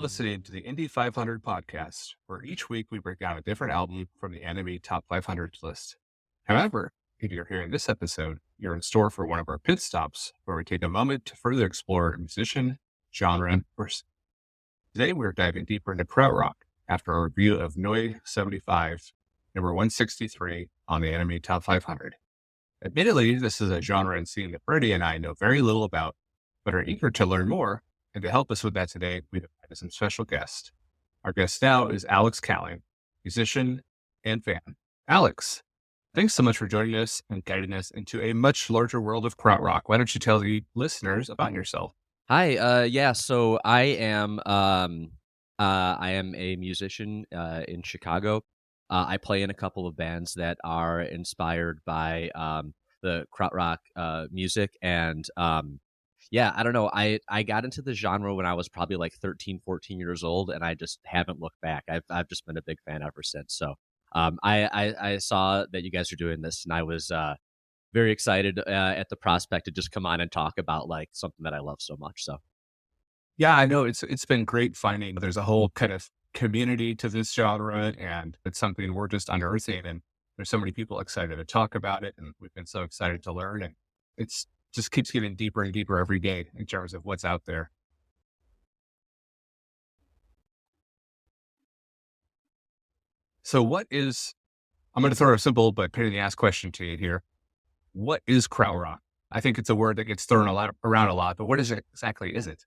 listening to the Indie 500 podcast, where each week we break down a different album from the Enemy Top 500 list. However, if you're hearing this episode, you're in store for one of our pit stops, where we take a moment to further explore a musician, genre, and person. Today, we're diving deeper into Krautrock after a review of Neu 75, number 163 on the Enemy Top 500. Admittedly, this is a genre and scene that Brady and I know very little about, but are eager to learn more. And to help us with that today, we've invited some special guests. Our guest now is Alex Cowling, musician and fan. Alex, thanks so much for joining us and guiding us into a much larger world of Krautrock. Why don't you tell the listeners about yourself? Hi, so I am a musician in Chicago. I play in a couple of bands that are inspired by the Krautrock music, and I don't know. I got into the genre when I was probably like 13, 14 years old, and I just haven't looked back. I've just been a big fan ever since. So I saw that you guys are doing this, and I was very excited at the prospect to just come on and talk about like something that I love so much. So Yeah, I know it's been great finding there's a whole kind of community to this genre, and it's something we're just unearthing. And there's so many people excited to talk about it, and we've been so excited to learn. And it's just keeps getting deeper and deeper every day in terms of what's out there. So, I'm going to throw a simple but pain in the ass question to you here. What is krautrock? I think it's a word that gets thrown around a lot, but what exactly is it?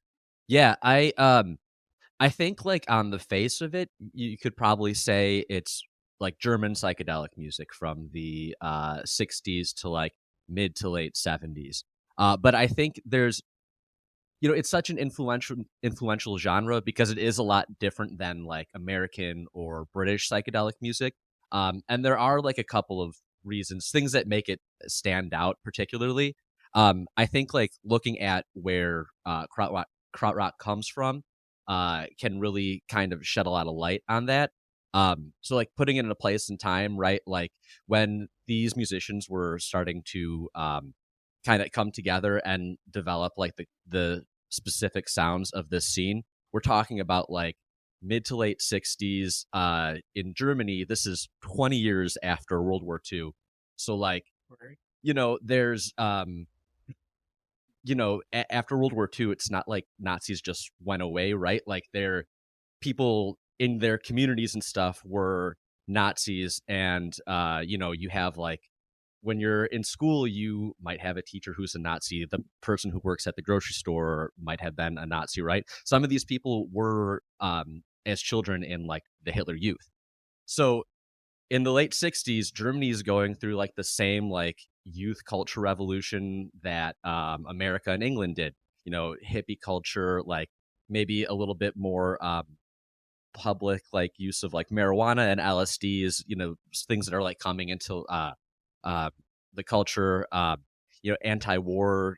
yeah, I think like on the face of it, you could probably say it's like German psychedelic music from the 60s to like mid to late 70s. But I think it's such an influential genre because it is a lot different than like American or British psychedelic music. And there are like a couple of things that make it stand out particularly. I think like looking at where krautrock comes from can really kind of shed a lot of light on that. So like putting it in a place and time, right? Like when these musicians were starting to kind of come together and develop like the specific sounds of this scene. We're talking about like mid to late 60s in Germany. This is 20 years after World War II. So like, there's after World War II, it's not like Nazis just went away, right? Like people in their communities and stuff were Nazis, and you have like when you're in school, you might have a teacher who's a Nazi. The person who works at the grocery store might have been a Nazi, right? Some of these people were as children in like the Hitler Youth. So in the late 60s, Germany is going through like the same like youth culture revolution that America and England did. Hippie culture, like maybe a little bit more public like use of like marijuana and LSDs, things that are like coming into the culture, anti-war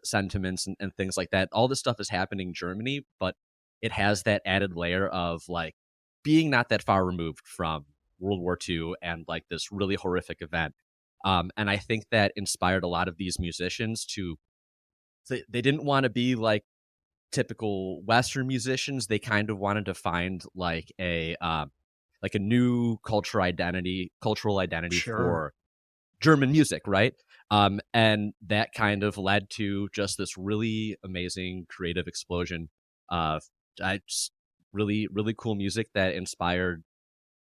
sentiments and things like that. All this stuff is happening in Germany, but it has that added layer of like being not that far removed from World War II and like this really horrific event. And I think that inspired a lot of these musicians they didn't want to be like typical Western musicians. They kind of wanted to find like a new cultural identity Sure. for German music, right? And that kind of led to just this really amazing creative explosion of really, really cool music that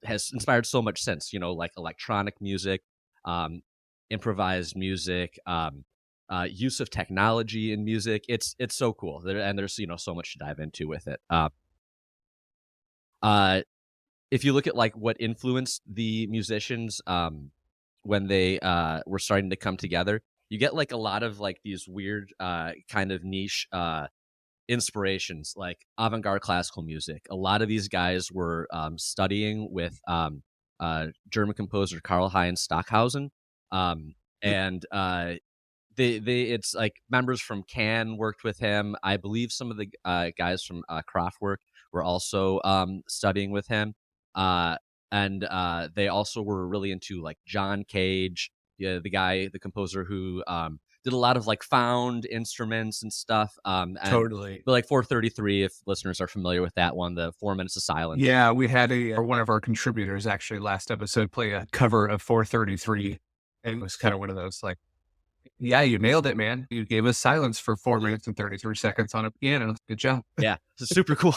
has inspired so much since, like electronic music, improvised music, use of technology in music. It's so cool. There's so much to dive into with it. If you look at like what influenced the musicians when they were starting to come together, you get like a lot of like these weird kind of niche inspirations, like avant-garde classical music. A lot of these guys were studying with German composer Karl-Heinz Stockhausen, and they it's like members from Cannes worked with him. I believe some of the guys from Kraftwerk were also studying with him. And they also were really into like John Cage, the composer who did a lot of like found instruments and stuff. And Totally. but like 433, if listeners are familiar with that one, the 4 minutes of silence. Yeah, we had one of our contributors actually last episode play a cover of 433, and it was kind of one of those like, yeah, you nailed it, man. You gave us silence for 4 minutes and 33 seconds on a piano. Good job. Yeah, it's super cool.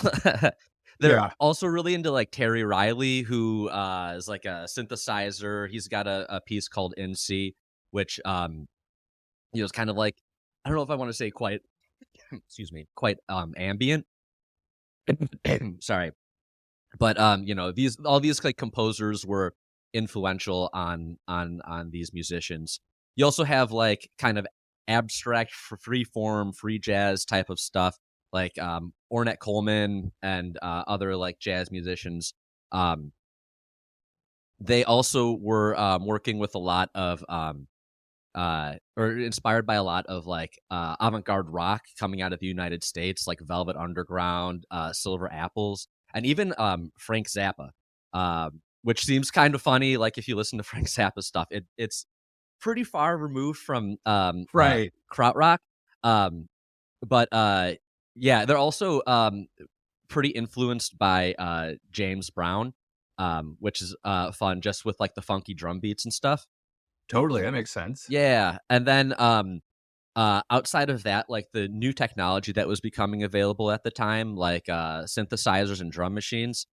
They're Yeah. also really into like Terry Riley, who is like a synthesizer. He's got a piece called NC, which is kind of like, I don't know if I want to say quite excuse me, quite ambient. Sorry. But these all these like composers were influential on these musicians. You also have like kind of abstract free form, free jazz type of stuff, like Ornette Coleman and other like jazz musicians. They also were working with a lot of or inspired by a lot of like avant-garde rock coming out of the United States, like Velvet Underground, Silver Apples, and even Frank Zappa, which seems kind of funny. Like if you listen to Frank Zappa stuff, it's pretty far removed from Right. Krautrock, but yeah, they're also pretty influenced by James Brown, which is fun, just with like the funky drum beats and stuff. Totally. That makes sense. Yeah, and then outside of that, like the new technology that was becoming available at the time, like synthesizers and drum machines,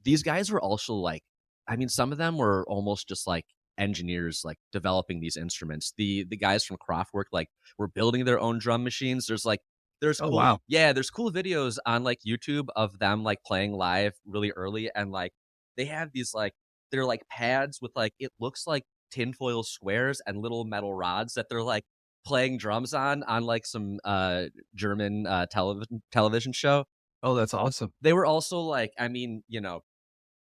these guys were also like, I mean, some of them were almost just like engineers, like developing these instruments. The guys from Kraftwerk like were building their own drum machines. There's Oh, cool, wow. yeah, there's cool videos on like YouTube of them like playing live really early, and like they have these like, they're like pads with like, it looks like tinfoil squares and little metal rods that they're like playing drums on like some German television show. Oh, that's awesome. They were also like, I mean,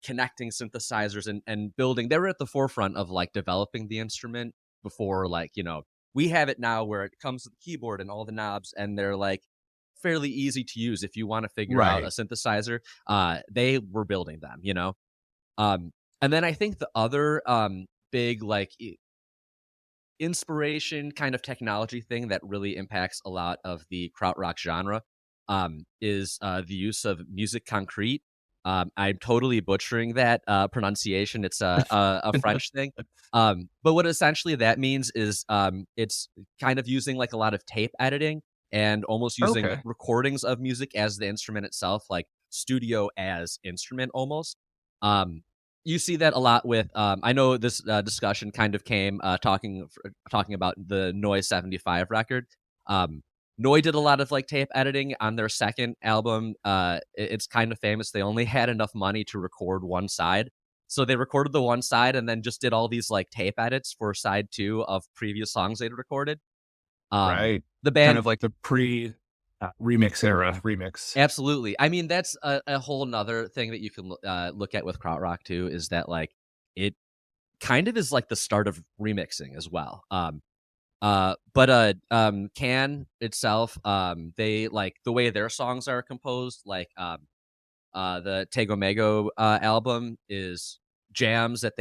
connecting synthesizers and building. They were at the forefront of like developing the instrument before, like, we have it now where it comes with the keyboard and all the knobs, and they're like fairly easy to use if you want to figure out a Right. synthesizer. They were building them. And then I think the other big like inspiration kind of technology thing that really impacts a lot of the krautrock genre is the use of music concrete. I'm totally butchering that pronunciation. It's a French thing. But what essentially that means is it's kind of using like a lot of tape editing and almost using Okay. recordings of music as the instrument itself, like studio as instrument almost. You see that a lot with I know this discussion kind of came talking about the Noise 75 record. Noi did a lot of like tape editing on their second album. It's kind of famous. They only had enough money to record one side, so they recorded the one side and then just did all these like tape edits for side two of previous songs they'd recorded. Right. The Kind band, of like the pre remix era remix. absolutely. I mean, that's a whole nother thing that you can look at with krautrock too, is that like it kind of is like the start of remixing as well. But Can itself, they like the way their songs are composed, like the Tego Mego album is jams that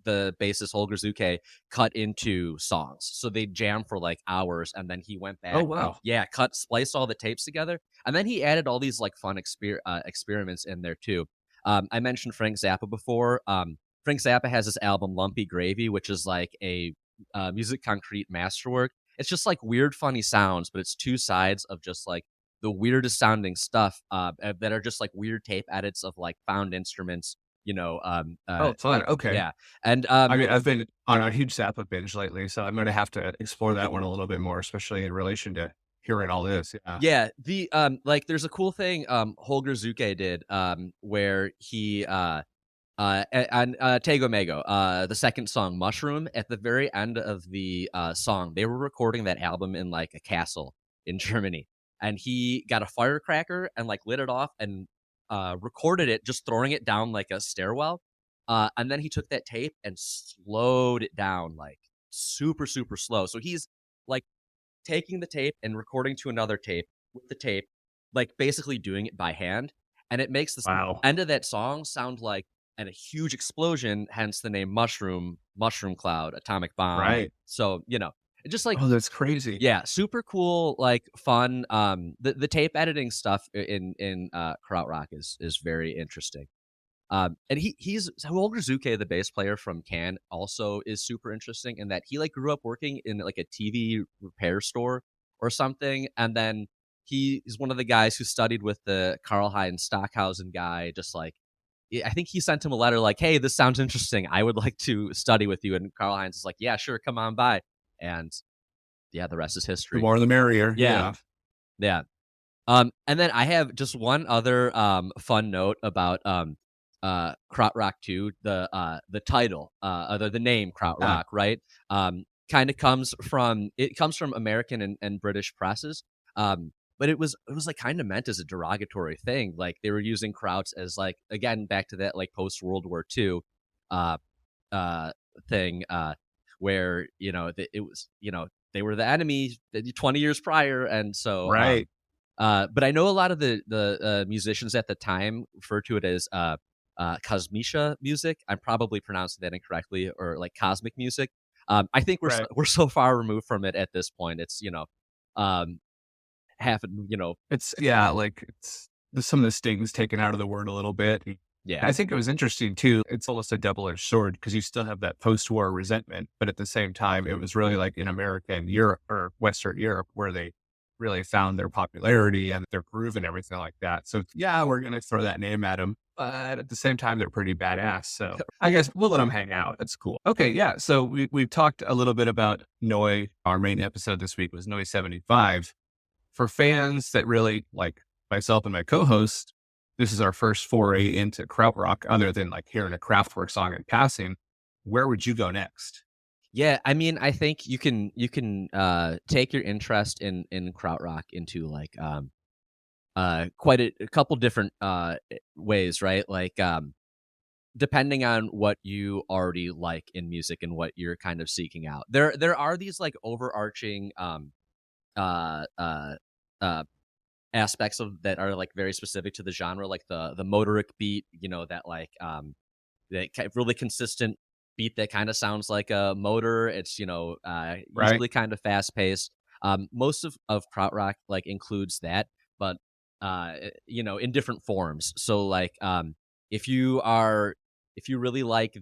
the bassist Holger Zuke cut into songs. So they jam for like hours, and then he went Oh, back. wow. Yeah, spliced all the tapes together, and then he added all these like fun experiments in there too. I mentioned Frank Zappa before. Frank Zappa has this album Lumpy Gravy, which is like a music concrete masterwork. It's just like weird, funny sounds, but it's two sides of just like the weirdest sounding stuff that are just like weird tape edits of like found instruments. Oh, fun. Okay. Yeah, and I mean, I've been on a huge Zappa binge lately, so I'm going to have to explore that one a little bit more, especially in relation to hearing all this. Yeah. yeah, the like there's a cool thing Holger Zuke did where he and Tego Mego, the second song, Mushroom, at the very end of the song, they were recording that album in like a castle in Germany. And he got a firecracker and like lit it off and recorded it, just throwing it down like a stairwell. And then he took that tape and slowed it down like super, super slow. So he's like taking the tape and recording to another tape with the tape, like basically doing it by hand. And it makes the Wow. end of that song sound like and a huge explosion, hence the name Mushroom Cloud, Atomic Bomb. Right. So, just like, Oh, that's crazy. yeah, super cool, like fun. The tape editing stuff in Krautrock is very interesting. And he's Holger Zuke, the bass player from Can, also is super interesting in that he like grew up working in like a TV repair store or something, and then he is one of the guys who studied with the Karl Heinz Stockhausen guy. Just like, I think he sent him a letter like, "Hey, this sounds interesting. I would like to study with you." And Karl Heinz is like, "Yeah, sure, come on by." And yeah, the rest is The history. more the merrier. Yeah, Yeah. yeah. And then I have just one other fun note about Krautrock 2, the title, the name Yeah. Krautrock, right? Kind of comes from American and British presses. But it was like kind of meant as a derogatory thing. Like they were using Krauts as like, again, back to that like post World War II uh uh thing, where it was, they were the enemy 20 years prior, and so Right. but I know a lot of the musicians at the time referred to it as kosmisha music. I'm probably pronouncing that incorrectly, or like cosmic music. I think Right. we're so far removed from it at this point. It's um, half It's yeah, like it's some of the stings taken out of the word a little bit. yeah, I think it was interesting too. It's almost a double-edged sword because you still have that post-war resentment, but at the same time, it was really like in America and Europe or Western Europe where they really found their popularity and their groove and everything like that. So yeah, we're gonna throw that name at them, but at the same time, they're pretty badass. So I guess we'll let them hang out. That's cool. Okay, yeah. So we've talked a little bit about Noi. Our main episode this week was Noi 75. For fans that really like myself and my co-host, this is our first foray into krautrock other than like hearing a Kraftwerk song in passing. Where would you go next? yeah. I mean, I think you can take your interest in Krautrock into like quite a couple different ways, right? Like depending on what you already like in music and what you're kind of seeking out. There are these like overarching uh uh uh aspects of that are like very specific to the genre, like the motoric beat, that like really consistent beat that kind of sounds like a motor. It's Right. usually kind of fast paced. Most of krautrock like includes that, but in different forms. So like if you are if you really like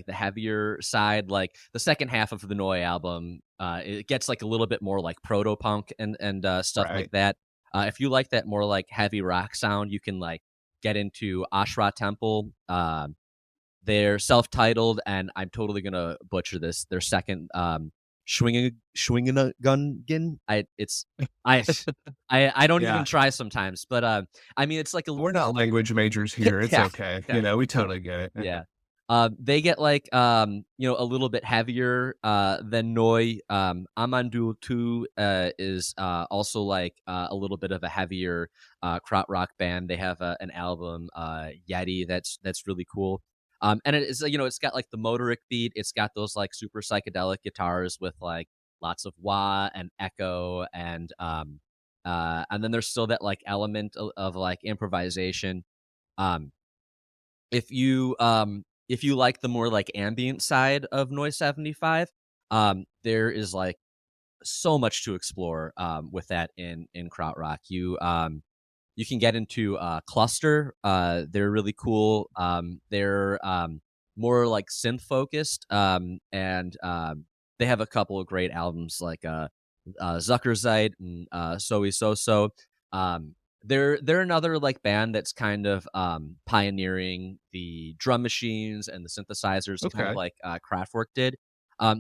the heavier side, like the second half of the Noi album, it gets like a little bit more like proto punk and stuff like Right. that. If you like that more like heavy rock sound, you can like get into Ashra Temple. They're self-titled, and I'm totally gonna butcher this. Their second, Schwingen a Gungan. I I don't even Yeah. try sometimes, but I mean it's like a We're not language majors here. It's yeah, okay. yeah, We totally get it. yeah. They get like a little bit heavier than Noi. Amandu 2 is also like a little bit of a heavier krautrock band. They have an album Yeti that's really cool. And it is it's got like the motoric beat. It's got those like super psychedelic guitars with like lots of wah and echo, and then there's still that like element of like improvisation. Um, if you like the more like ambient side of Noise 75, there is like so much to explore with that in krautrock. You can get into cluster. They're really cool. They're more like synth focused, and they have a couple of great albums like Zuckerzeit and So. Um, they're another like band that's kind of pioneering the drum machines and the synthesizers, kind of Okay. like Kraftwerk did.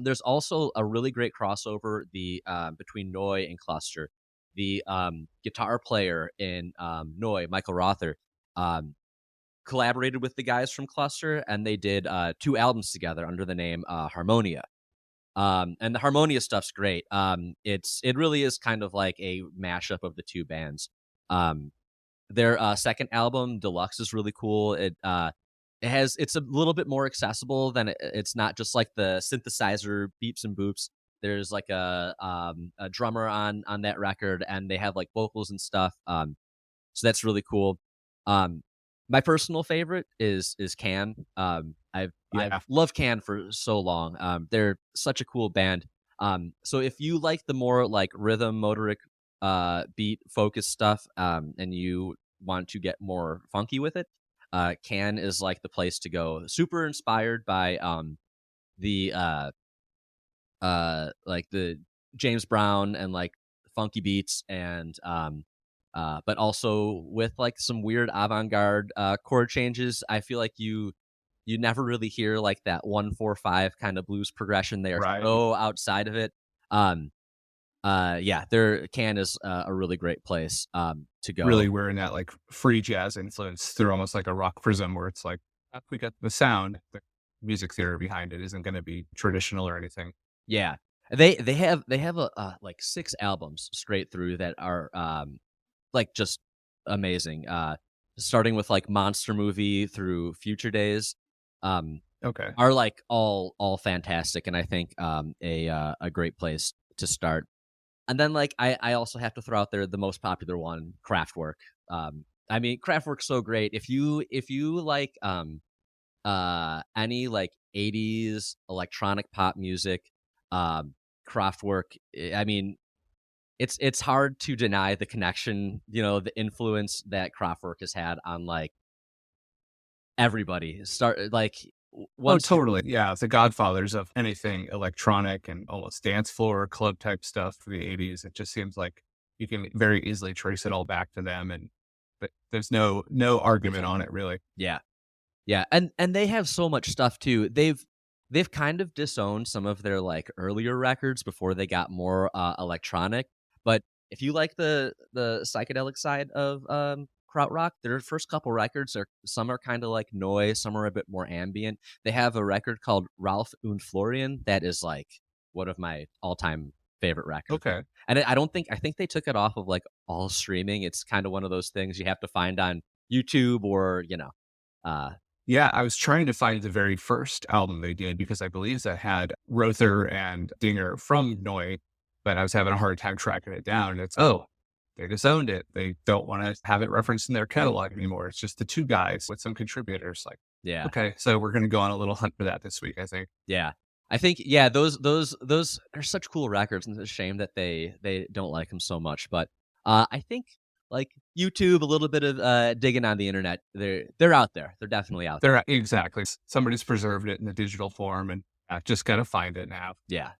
There's also a really great crossover between Noi and Cluster. The guitar player in Noi, Michael Rother, um, collaborated with the guys from Cluster, and they did two albums together under the name Harmonia. And the Harmonia stuff's great. It really is kind of like a mashup of the two bands. Um, their second album, Deluxe, is really cool. It's a little bit more accessible than it's not just like the synthesizer beeps and boops. There's like a drummer on that record, and they have like vocals and stuff. So that's really cool. Um, my personal favorite is Can. I've Yeah. loved Can for so long. They're such a cool band. So if you like the more like rhythm, motoric, beat focused stuff, and you want to get more funky with it, Can is like the place to go. Super inspired by the like the James Brown and like funky beats, and but also with like some weird avant-garde chord changes. I feel like you never really hear like that 1-4-5 kind of blues progression. They are Right. so outside of it. um yeah, their Can is a really great place to go. Really wearing that like free jazz influence through almost like a rock prism where it's like, we got the sound, the music theory behind it isn't going to be traditional or anything. Yeah, they have a like 6 albums straight through that are like just amazing. Starting with like Monster Movie through Future Days, um, Okay. are like all fantastic, and I think a great place to start. And then like I also have to throw out there the most popular one, Kraftwerk. I mean, Kraftwerk's so great. If you like any like 80s electronic pop music, um Kraftwerk, I mean, it's hard to deny the connection, the influence that Kraftwerk has had on like everybody. Start like Oh, once you totally. Yeah. The godfathers of anything electronic and almost dance floor club type stuff for the 80s. It just seems like you can very easily trace it all back to them. And but there's no argument on it really. Yeah. Yeah, and they have so much stuff too. They've kind of disowned some of their like earlier records before they got more electronic. But if you like the psychedelic side of Krautrock, their first couple records are, some are kind of like noise, some are a bit more ambient. They have a record called Ralph und Florian that is like one of my all-time favorite records. Okay. And I think they took it off of like all streaming. It's kind of one of those things you have to find on YouTube, or uh Yeah, I was trying to find the very first album they did because I believe that had Rother and Dinger from Noi, but I was having a hard time tracking it down. It's, oh, they disowned it. They don't want to have it referenced in their catalog anymore. It's just the two guys with some contributors. Like, yeah. okay, so we're going to go on a little hunt for that this week, I think. Yeah. I think, yeah, those are such cool records, and it's a shame that they don't like them so much. But I think like YouTube, a little bit of digging on the internet, they're out there. They're definitely out there. They're exactly. Somebody's preserved it in the digital form and just got to find it now. Yeah.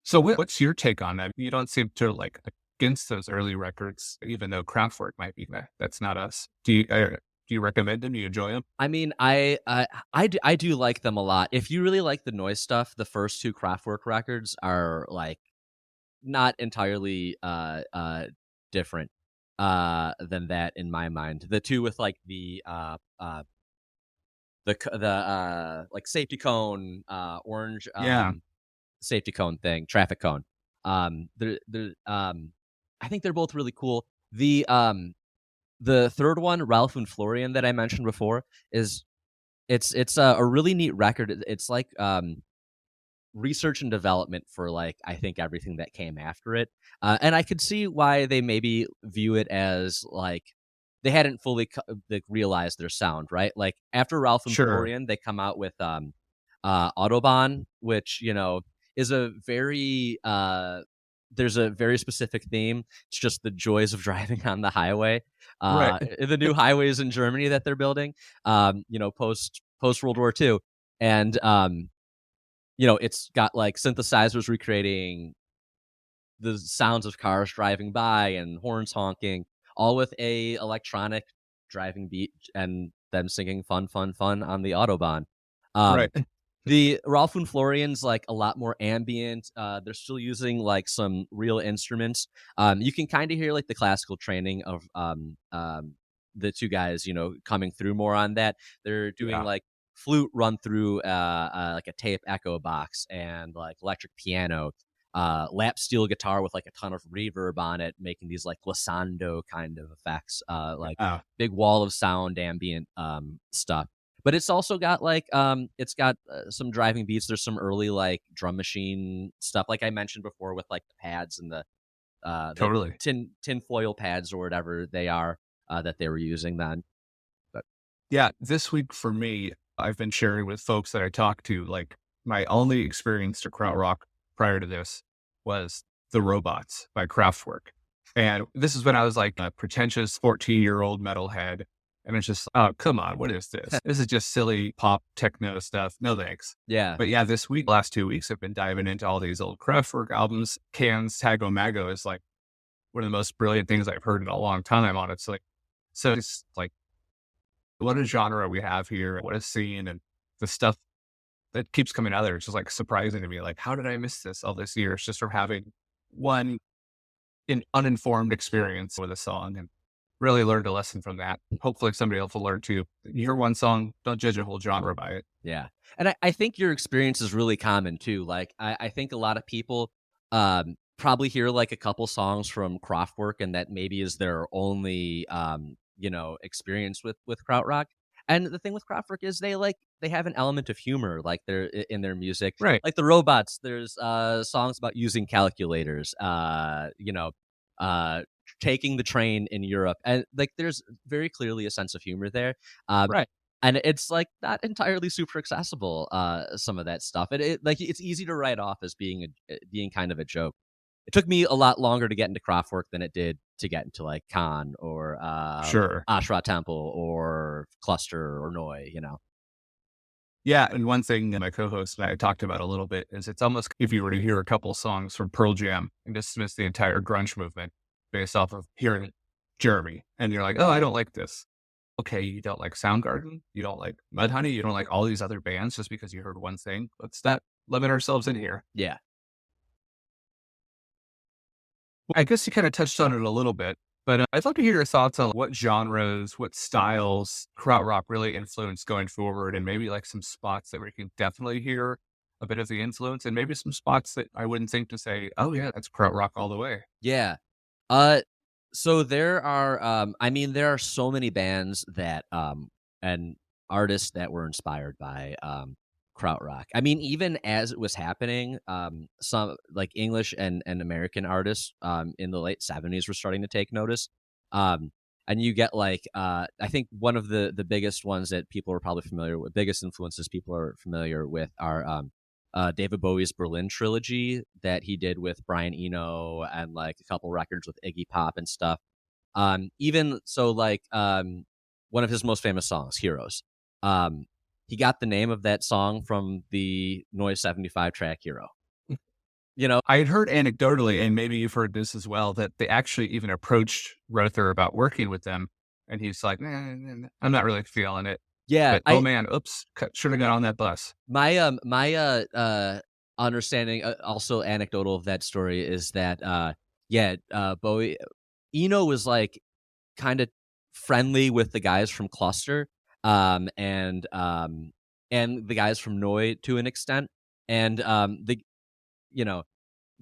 So what's your take on that? You don't seem to like against those early records, even though Kraftwerk might be that. That's not us. Do you recommend them? Do you enjoy them? I mean, I do like them a lot. If you really like the noise stuff, the first 2 Kraftwerk records are like not entirely different than that in my mind. The two with like the like safety cone, orange Yeah. safety cone thing, traffic cone. They're I think they're both really cool. The third one, Ralph and Florian, that I mentioned before, is it's a really neat record. It's like research and development for like I think everything that came after it, and I could see why they maybe view it as like they hadn't fully like, realized their sound, right? Like after Ralph and Sure. Florian, they come out with Autobahn, which is a very there's a very specific theme. It's just the joys of driving on the highway, Right. the new highways in Germany that they're building, post World War II, and it's got like synthesizers recreating the sounds of cars driving by and horns honking, all with a electronic driving beat, and them singing "fun, fun, fun" on the autobahn. Um, Right. the Ralph and Florian's like a lot more ambient. They're still using like some real instruments. You can kind of hear like the classical training of the two guys, coming through more on that. They're doing Yeah. like flute run through like a tape echo box, and like electric piano, lap steel guitar with like a ton of reverb on it, making these like glissando kind of effects, like Oh, big wall of sound ambient stuff. But it's also got like it's got some driving beats. There's some early like drum machine stuff, like I mentioned before, with like the pads and the totally. tin foil pads or whatever they are that they were using then. But Yeah. This week for me, I've been sharing with folks that I talk to, like my only experience to krautrock prior to this was The Robots by Kraftwerk. And this is when I was like a pretentious 14-year-old metalhead. And it's just, oh, come on, what is this? This is just silly pop techno stuff. No thanks. Yeah. But yeah, this week, last 2 weeks, I've been diving into all these old Kraftwerk albums. Can's Tago Mago is like one of the most brilliant things I've heard in a long time, honestly. So it's like, what a genre we have here, what a scene, and the stuff that keeps coming out there. It's just like surprising to me. Like, how did I miss this all this years just from having one uninformed experience with a song and really learned a lesson from that. Hopefully somebody else will learn too. You hear one song, don't judge a whole genre by it. Yeah. And I think your experience is really common too. Like I think a lot of people probably hear like a couple songs from Kraftwerk and that maybe is their only experience with krautrock. And the thing with Kraftwerk is they have an element of humor like they're in their music. Right. Like the Robots, there's songs about using calculators, taking the train in Europe. And like there's very clearly a sense of humor there. Right. And it's like not entirely super accessible, some of that stuff. It like it's easy to write off as being kind of a joke. It took me a lot longer to get into Kraftwerk than it did to get into like Khan or Sure. Ashra Temple or Cluster or Noi, Yeah. And one thing that my co-host and I talked about a little bit is it's almost if you were to hear a couple songs from Pearl Jam and dismiss the entire grunge movement based off of hearing Jeremy. And you're like, oh, I don't like this. Okay, you don't like Soundgarden, you don't like Mudhoney, you don't like all these other bands just because you heard one thing. Let's not limit ourselves in here. Yeah. Well, I guess you kind of touched on it a little bit, but I'd love to hear your thoughts on what genres, what styles krautrock really influenced going forward, and maybe like some spots that we can definitely hear a bit of the influence, and maybe some spots that I wouldn't think to say, oh yeah, that's krautrock all the way. Yeah. So there are, there are so many bands that, and artists that were inspired by, krautrock. I mean, even as it was happening, some like English and American artists, in the late '70s were starting to take notice. And you get like, I think one of the biggest ones that people are probably familiar with, biggest influences people are familiar with are, David Bowie's Berlin trilogy that he did with Brian Eno and like a couple records with Iggy Pop and stuff. Even so, like one of his most famous songs, Heroes. He got the name of that song from the Noise 75 track Hero. I had heard anecdotally, and maybe you've heard this as well, that they actually even approached Rother about working with them. And he's like, I'm not really feeling it. Yeah. But, oh man, oops, should have got on that bus. My understanding, also anecdotal of that story is that, Bowie, Eno was like kind of friendly with the guys from Cluster, and the guys from Noi to an extent. And,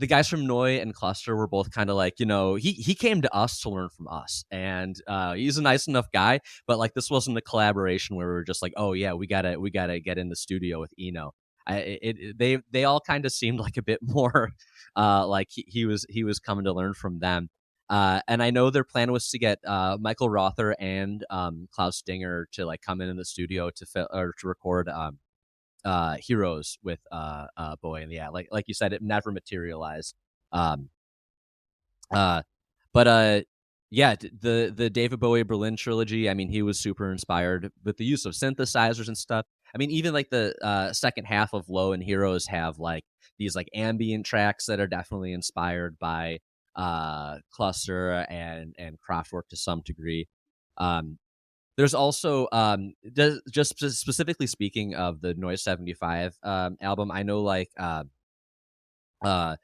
the guys from Noi and Cluster were both kind of like, he came to us to learn from us, and he's a nice enough guy, but like this wasn't a collaboration where we were just like, oh yeah, we gotta get in the studio with Eno. They all kind of seemed like a bit more like he was coming to learn from them. And I know their plan was to get Michael Rother and Klaus Dinger to like come in the studio to record Heroes with Bowie, and yeah, like you said, it never materialized. The David Bowie Berlin trilogy, I mean, he was super inspired with the use of synthesizers and stuff. I mean, even like the second half of Low and Heroes have like these like ambient tracks that are definitely inspired by Cluster and Kraftwerk to some degree. There's also, just specifically speaking of the Noise 75 album, I know like the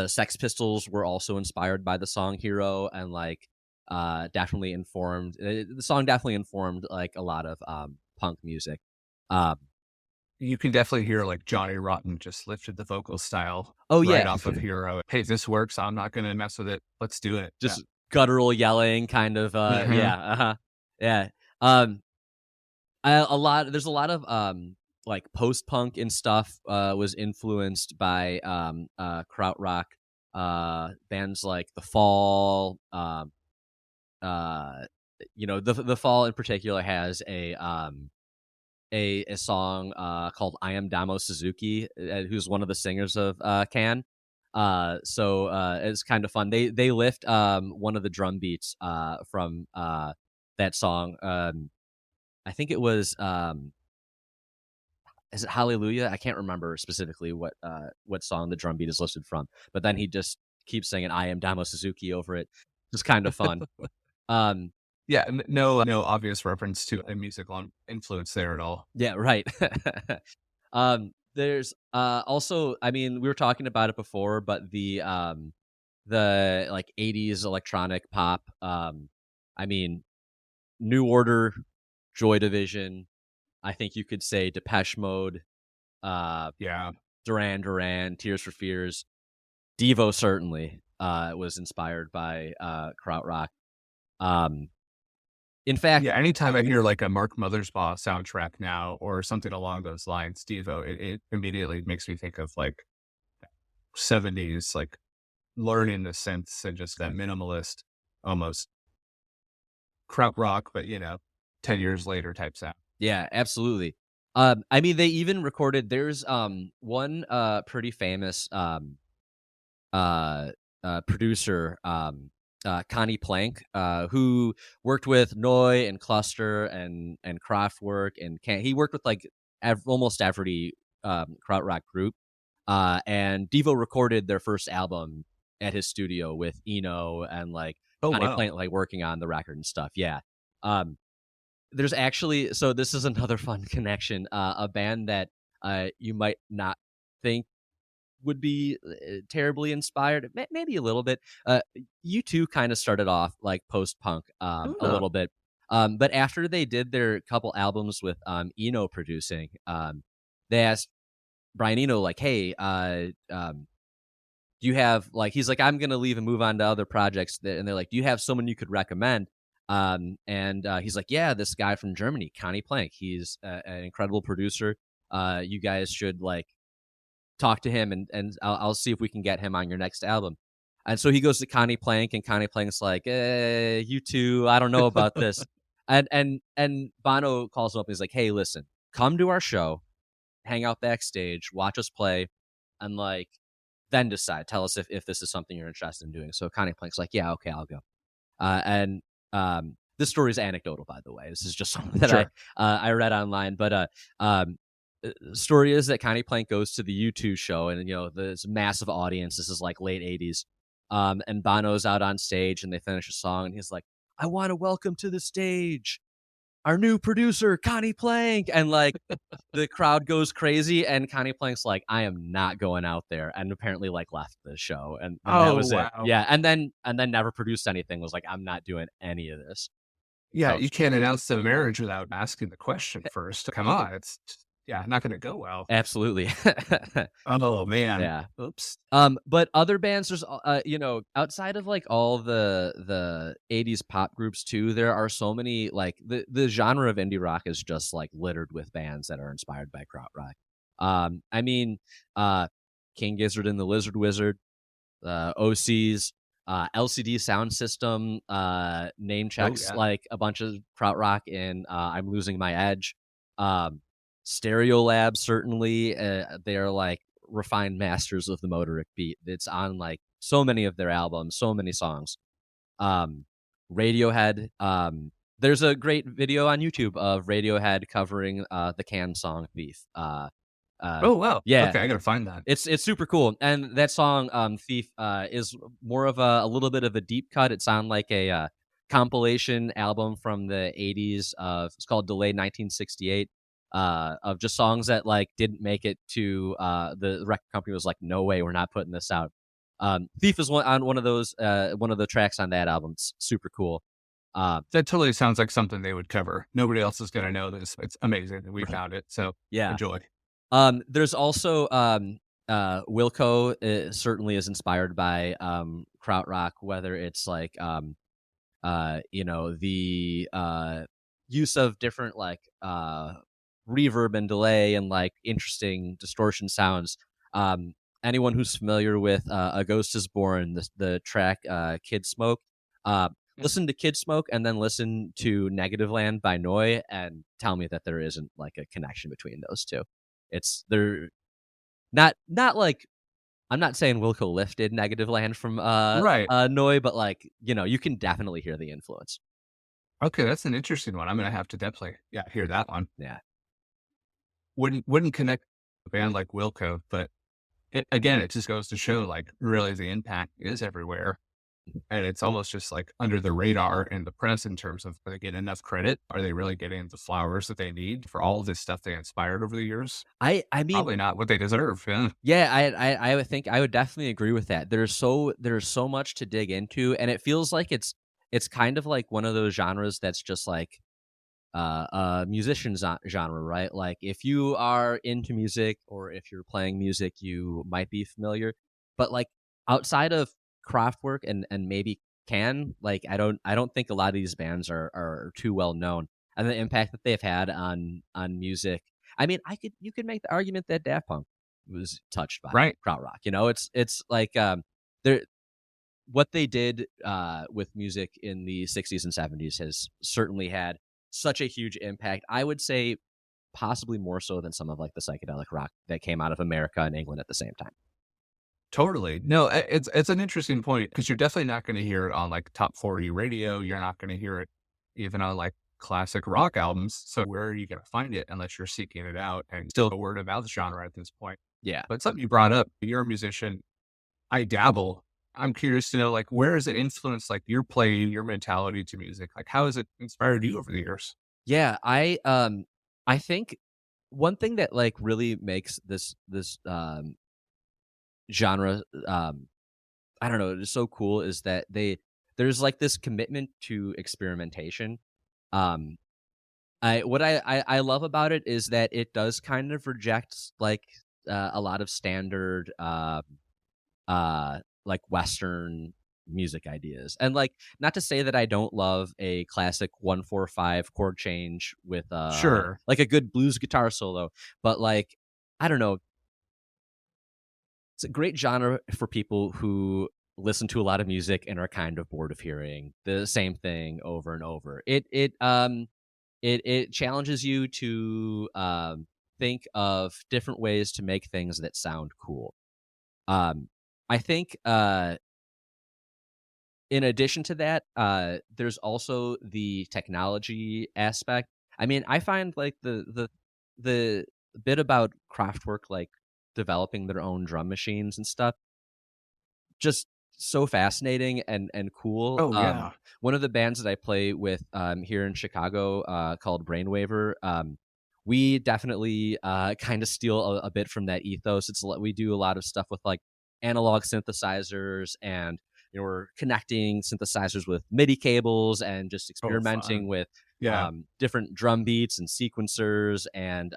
Sex Pistols were also inspired by the song Hero, and like definitely informed, the song definitely informed like a lot of punk music. You can definitely hear like Johnny Rotten just lifted the vocal style right off of Hero. Hey, this works. I'm not going to mess with it. Let's do it. Just guttural yelling kind of, yeah. There's a lot of like post-punk and stuff was influenced by krautrock, bands like The Fall. The Fall in particular has a song called "I Am Damo Suzuki," who's one of the singers of Can. So it's kind of fun. They lift one of the drum beats from that song. I think it was is it Hallelujah? I can't remember specifically what song the drum beat is listed from, but then he just keeps singing "I Am Damo Suzuki" over it. It's kind of fun. Um, Yeah, no obvious reference to a musical influence there at all. yeah, right. There's also, I mean, we were talking about it before, but the like 80s electronic pop, I mean, New Order, Joy Division, I think you could say Depeche Mode, uh, Yeah. Duran Duran, Tears for Fears, Devo certainly was inspired by Krautrock. Um, in fact, Yeah, anytime I hear like a Mark Mothersbaugh soundtrack now or something along those lines, Devo, it immediately makes me think of like 70s, like learning the synths and just that minimalist, almost krautrock, but 10 years later type sound. yeah, absolutely. I mean, they even recorded. There's one pretty famous uh, producer, Connie Plank, who worked with Neu and Cluster and Kraftwerk and he worked with like almost every krautrock group. And Devo recorded their first album at his studio with Eno and like Oh, Connie wow. Plank like working on the record and stuff. Yeah. There's actually, so this is another fun connection. A band that you might not think would be terribly inspired, maybe a little bit. U2 kind of started off like post-punk a Huh. little bit. But after they did their couple albums with Eno producing, they asked Brian Eno, like, hey, do you have like, he's like, I'm gonna leave and move on to other projects, and they're like, do you have someone you could recommend? And he's like, yeah, this guy from Germany, Connie Plank. He's an incredible producer. You guys should like talk to him, and I'll see if we can get him on your next album. And so he goes to Connie Plank, and Connie Plank's like, you two, I don't know about this. And Bono calls him up and he's like, hey, listen, come to our show, hang out backstage, watch us play, and like then decide. Tell us if this is something you're interested in doing. So Connie Plank's like, yeah, okay, I'll go. And this story is anecdotal, by the way. This is just something that Sure. I read online. But story is that Connie Plank goes to the U2 show, and this massive audience. This is like late '80s, and Bono's out on stage, and they finish a song, and he's like, "I want to welcome to the stage our new producer, Connie Plank," and like the crowd goes crazy, and Connie Plank's like, "I am not going out there," and apparently like left the show, and that Oh, was it. wow. Yeah, and then never produced anything. Was like, "I'm not doing any of this." Yeah, So you can't announce the marriage without asking the question first. Come on, it's yeah, not gonna go well. absolutely. Oh, man. Yeah. Oops. But other bands, there's outside of like all the '80s pop groups too, there are so many like the genre of indie rock is just like littered with bands that are inspired by krautrock. I mean, King Gizzard and the Lizard Wizard, OCs, LCD Sound System, name Oh, checks yeah. like a bunch of krautrock in I'm Losing My Edge. Um, Stereolab certainly, they are like refined masters of the motoric beat. It's on like so many of their albums, so many songs. Um, Radiohead. There's a great video on YouTube of Radiohead covering the Can song "Thief." Uh, Oh, wow. yeah, Okay, I gotta find that. it's super cool. And that song "Thief" is more of a little bit of a deep cut. It's on like a compilation album from the '80s. It's called "Delayed 1968." Of just songs that like didn't make it to the record company was like, no way, we're not putting this out. Thief is one of those one of the tracks on that album. It's super cool. Uh, That totally sounds like something they would cover. Nobody else is gonna know this. It's amazing that we right. found it, so Yeah. enjoy. There's also Wilco certainly is inspired by krautrock, whether it's like the use of different like reverb and delay and like interesting distortion sounds. Anyone who's familiar with A Ghost Is Born, the track Kid Smoke, listen to Kid Smoke and then listen to Negative Land by Noi and tell me that there isn't like a connection between those two. It's they're not like I'm not saying Wilco lifted Negative Land from Right. Noi, but like, you can definitely hear the influence. Okay, that's an interesting one. I'm gonna have to definitely, yeah, hear that one. Yeah. Wouldn't connect a band like Wilco, but again, it just goes to show like really the impact is everywhere. And it's almost just like under the radar in the press in terms of, are they getting enough credit? Are they really getting the flowers that they need for all of this stuff they inspired over the years? I mean, Probably not what they deserve. Yeah. yeah, I would think I would definitely agree with that. There's so much to dig into, and it feels like it's kind of like one of those genres that's just like musician genre, right? Like if you are into music or if you're playing music, you might be familiar. But like outside of Kraftwerk and maybe like I don't think a lot of these bands are too well known, and the impact that they've had on music. I mean, you could make the argument that Daft Punk was touched by Right. Krautrock. It's like they're what they did with music in the 60s and 70s has certainly had such a huge impact. I would say possibly more so than some of like the psychedelic rock that came out of America and England at the same time. Totally. No, it's an interesting point because you're definitely not going to hear it on like top 40 radio. You're not going to hear it even on like classic rock albums. So where are you going to find it unless you're seeking it out and still a word of mouth genre at this point? Yeah. But something you brought up, you're a musician. I dabble. I'm curious to know like where has it influenced like your playing, your mentality to music? Like how has it inspired you over the years? Yeah, I think one thing that like really makes this genre I don't know, it's so cool is that there's like this commitment to experimentation. Um I love about it is that it does kind of reject like a lot of standard like Western music ideas. And like not to say that I don't love a classic 1-4-5 chord change with Sure. like a good blues guitar solo, but like I don't know, it's a great genre for people who listen to a lot of music and are kind of bored of hearing the same thing over and over. It challenges you to think of different ways to make things that sound cool. I think in addition to that, there's also the technology aspect. I mean, I find like the bit about Kraftwerk, like developing their own drum machines and stuff, just so fascinating and cool. Oh yeah. One of the bands that I play with here in Chicago called Brainwaver, we definitely kind of steal a bit from that ethos. We do a lot of stuff with like analog synthesizers, and we're connecting synthesizers with MIDI cables and just Oh experimenting fun. with Yeah. different drum beats and sequencers. And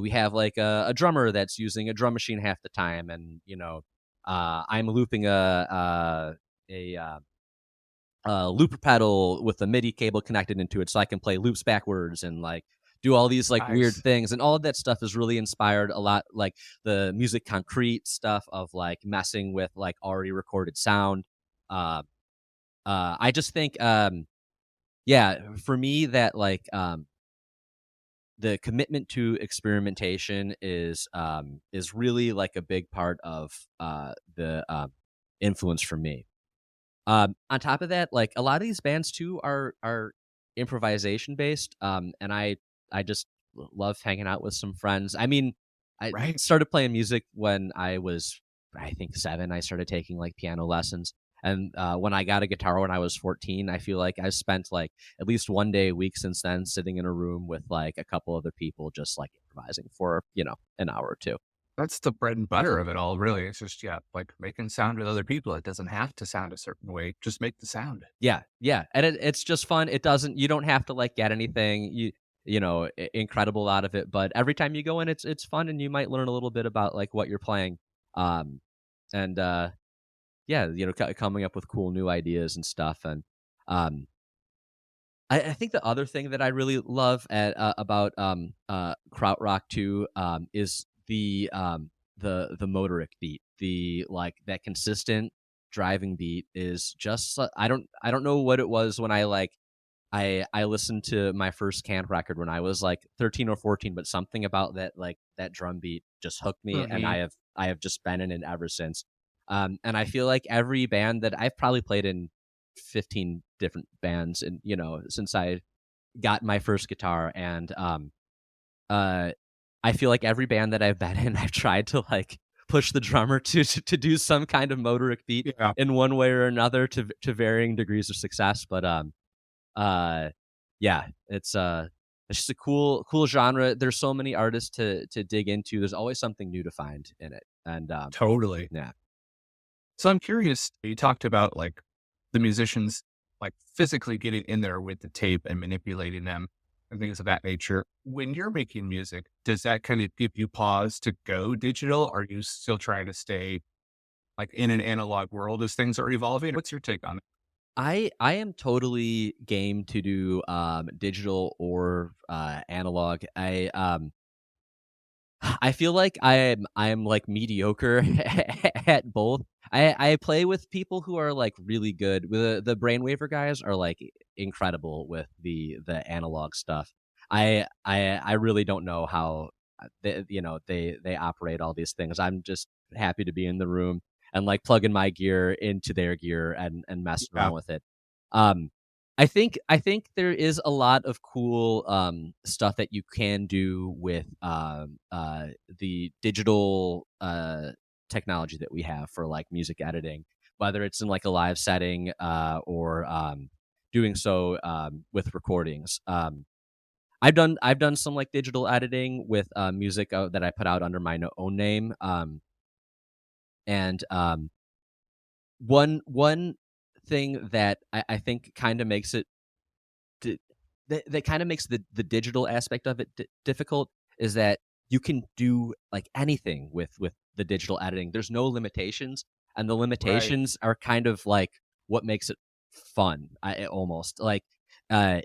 we have like a drummer that's using a drum machine half the time, and I'm looping a looper pedal with a MIDI cable connected into it, so I can play loops backwards and like do all these like weird Nice. things. And all of that stuff is really inspired a lot, like the music concrete stuff of like messing with like already recorded sound. Uh, I just think, yeah, for me that like the commitment to experimentation is really like a big part of the influence for me. On top of that, like a lot of these bands too are improvisation based, and I just love hanging out with some friends. I mean, I Right. started playing music when I was, I think, 7. I started taking like piano lessons, and when I got a guitar when I was 14, I feel like I've spent like at least one day a week since then sitting in a room with like a couple other people just like improvising for an hour or two. That's the bread and butter of it all, really. It's just, yeah, like making sound with other people. It doesn't have to sound a certain way. Just make the sound. Yeah, yeah, and it's just fun. You don't have to like get anything incredible out of it, but every time you go in, it's fun, and you might learn a little bit about like what you're playing, um, and yeah, coming up with cool new ideas and stuff. And um, I think the other thing that I really love about Krautrock too is the motoric beat, the like that consistent driving beat is just I don't know what it was when I listened to my first Can record when I was like 13 or 14, but something about that drum beat just hooked me, and Hmm. I have just been in it ever since. And I feel like every band that I've probably played in 15 different bands, and since I got my first guitar, and uh, I feel like every band that I've been in, I've tried to like push the drummer to do some kind of motoric beat Yeah, in one way or another to varying degrees of success. But uh yeah, it's just a cool genre. There's so many artists to dig into. There's always something new to find in it. And totally. yeah. So I'm curious, you talked about like the musicians like physically getting in there with the tape and manipulating them and things of that nature. When you're making music, does that kind of give you pause to go digital? Or are you still trying to stay like in an analog world as things are evolving? What's your take on it? I am totally game to do digital or analog. I feel like I'm like mediocre at both. I play with people who are like really good. The Brainwaver guys are like incredible with the analog stuff. I really don't know how they operate all these things. I'm just happy to be in the room and like plugging my gear into their gear and messing Yeah, around with it. Um, I think there is a lot of cool stuff that you can do with the digital technology that we have for like music editing, whether it's in like a live setting or doing so with recordings. I've done some like digital editing with music that I put out under my own name, and one thing that I think kind of makes it d- that kind of makes the digital aspect of it difficult is that you can do like anything with the digital editing. There's no limitations, and the right. limitations are kind of like what makes it fun. Almost like uh,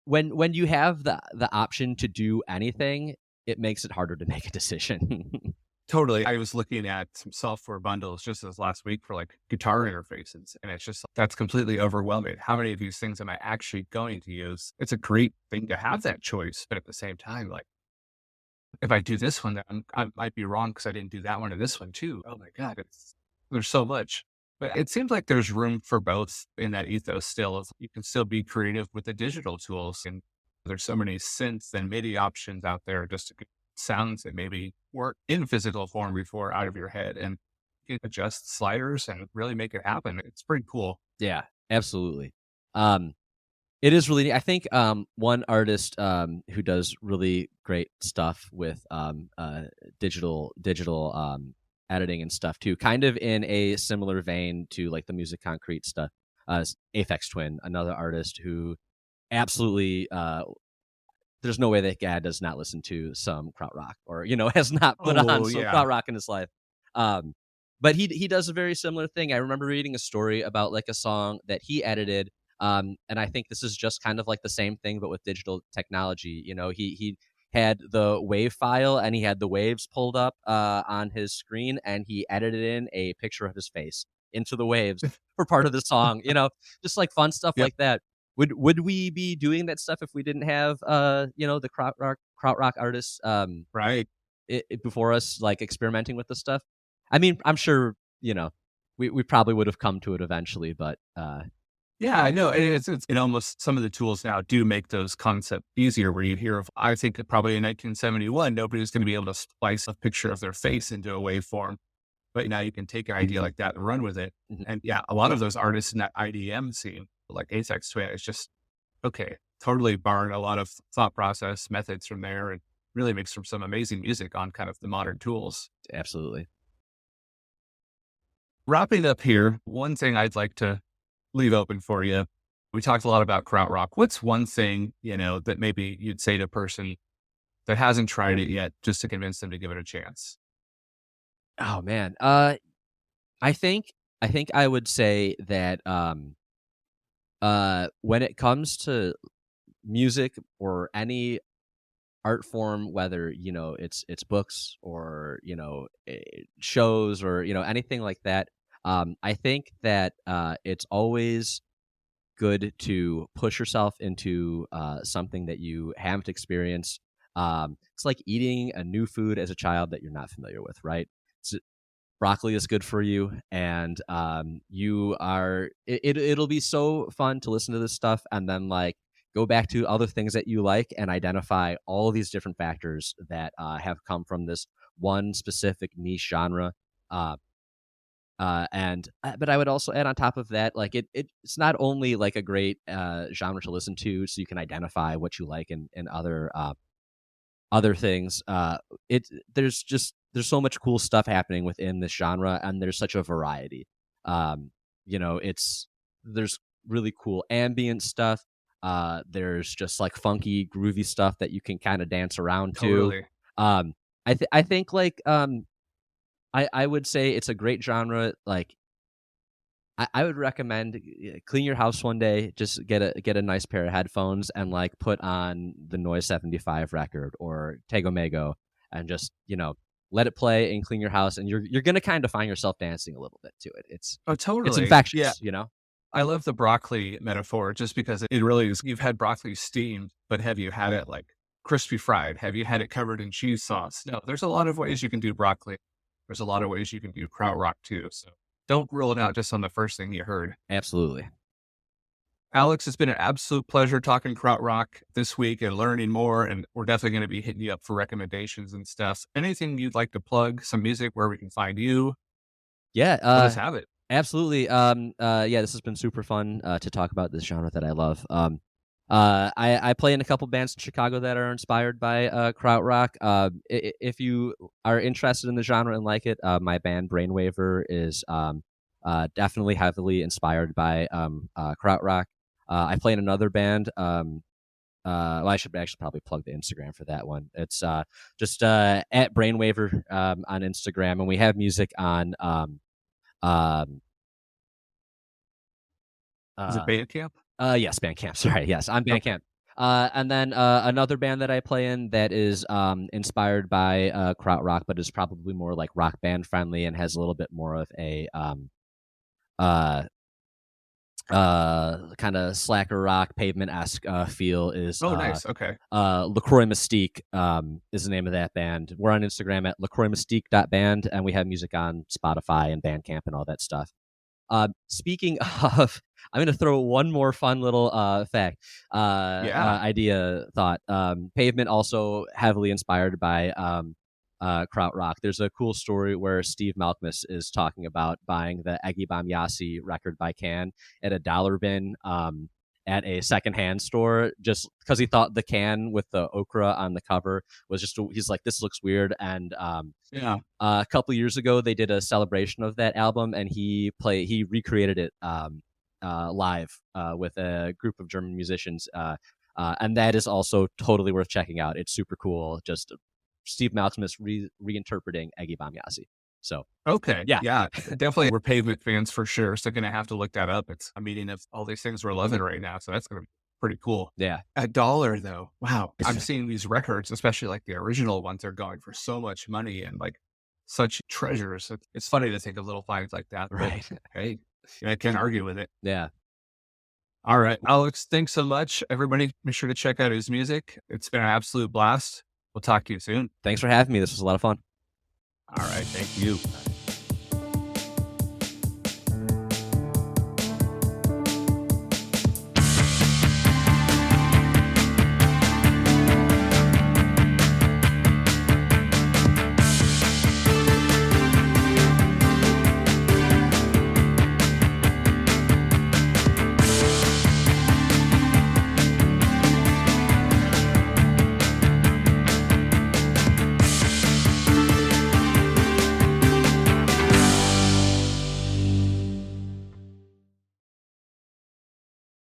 when you have the option to do anything, it makes it harder to make a decision. Totally. I was looking at some software bundles just this last week for like guitar interfaces, and it's just that's completely overwhelming. How many of these things am I actually going to use? It's a great thing to have that choice, but at the same time, like if I do this one, then I might be wrong because I didn't do that one or this one too. Oh my God, there's so much. But it seems like there's room for both in that ethos still. You can still be creative with the digital tools. And there's so many synths and MIDI options out there just to get sounds that maybe weren't in physical form before out of your head. And you can adjust sliders and really make it happen. It's pretty cool. Yeah, absolutely. Um, It is really neat. I think one artist who does really great stuff with digital editing and stuff too, kind of in a similar vein to like the Music Concrete stuff. Is Aphex Twin, another artist who absolutely there's no way that guy does not listen to some Krautrock or has not put on Oh, some yeah. Krautrock in his life. Um, but he does a very similar thing. I remember reading a story about like a song that he edited, and I think this is just kind of like the same thing, but with digital technology. He had the wave file and he had the waves pulled up on his screen, and he edited in a picture of his face into the waves for part of the song. Just like fun stuff Yep. like that. Would we be doing that stuff if we didn't have the krautrock artists Right. before us like experimenting with this stuff? I mean, I'm sure we probably would have come to it eventually, but Yeah, I know. And it's it almost some of the tools now do make those concepts easier where you hear of, I think that probably in 1971, nobody was going to be able to splice a picture of their face into a waveform. But now you can take an idea like that and run with it. mhm, And yeah, a lot of those artists in that IDM scene, like Apex Twin, it's just, okay, totally borrowing a lot of thought process methods from there and really makes for some amazing music on kind of the modern tools. absolutely. Wrapping up here, one thing I'd like to leave open for you. We talked a lot about krautrock. What's one thing, that maybe you'd say to a person that hasn't tried it yet just to convince them to give it a chance? Oh man, I think I think I would say that when it comes to music or any art form, whether it's books or shows or anything like that, I think that it's always good to push yourself into something that you haven't experienced. It's like eating a new food as a child that you're not familiar with, right? It's, broccoli is good for you, and it'll be so fun to listen to this stuff and then like go back to other things that you like and identify all of these different factors that have come from this one specific niche genre. Uh, but I would also add on top of that, like it's not only like a great genre to listen to, so you can identify what you like in other things. It there's so much cool stuff happening within this genre, and there's such a variety. There's really cool ambient stuff. There's just like funky, groovy stuff that you can kind of dance around to. Totally. I think like I would say it's a great genre. Like I would recommend clean your house one day, just get a nice pair of headphones and like put on the Noise 75 record or Tegomego and just, let it play and clean your house, and you're gonna kind of find yourself dancing a little bit to it. It's Totally. infectious, Yeah. I love the broccoli metaphor just because it really is. You've had broccoli steamed, but have you had it like crispy fried? Have you had it covered in cheese sauce? No, there's a lot of ways you can do broccoli. There's a lot of ways you can do krautrock too. So don't rule it out just on the first thing you heard. Absolutely. Alex, it's been an absolute pleasure talking krautrock this week and learning more. And we're definitely going to be hitting you up for recommendations and stuff. Anything you'd like to plug, some music where we can find you? Yeah. Let us have it. Absolutely. Yeah, this has been super fun to talk about this genre that I love. I play in a couple bands in Chicago that are inspired by krautrock. If you are interested in the genre and like it, my band Brainwaver is definitely heavily inspired by krautrock. I play in another band. Well, I should actually probably plug the Instagram for that one. It's just at Brainwaver on Instagram, and we have music on Is it Bandcamp? Yes, Bandcamp. Sorry, yes, I'm Okay. Bandcamp. And then another band that I play in that is inspired by krautrock, but is probably more like rock band friendly and has a little bit more of a uh kind of slacker rock pavement-esque feel is Nice. Okay. LaCroix Mystique is the name of that band. We're on Instagram at lacroixmystique.band, and we have music on Spotify and Bandcamp and all that stuff. Speaking of, I'm going to throw one more fun little fact, idea, thought. Pavement also heavily inspired by krautrock. There's a cool story where Steve Malkmus is talking about buying the Eggy Bamyasi record by Can at a dollar bin at a secondhand store, just because he thought the can with the okra on the cover was he's like, this looks weird. And a couple years ago they did a celebration of that album, and he recreated it live with a group of German musicians, and that is also totally worth checking out. It's super cool. Just Steve Malkmus reinterpreting Eggy Bamyasi. So okay. yeah, Definitely we're Pavement fans for sure. So going to have to look that up. It's a meeting of all these things we're loving right now. So that's going to be pretty cool. Yeah. $1 though. Wow. I'm seeing these records, especially like the original ones, are going for so much money and like such treasures. It's funny to think of little finds like that. Right. Hey, I can't argue with it. Yeah. All right. Alex, thanks so much. Everybody, make sure to check out his music. It's been an absolute blast. We'll talk to you soon. Thanks for having me. This was a lot of fun. All right. Thank you.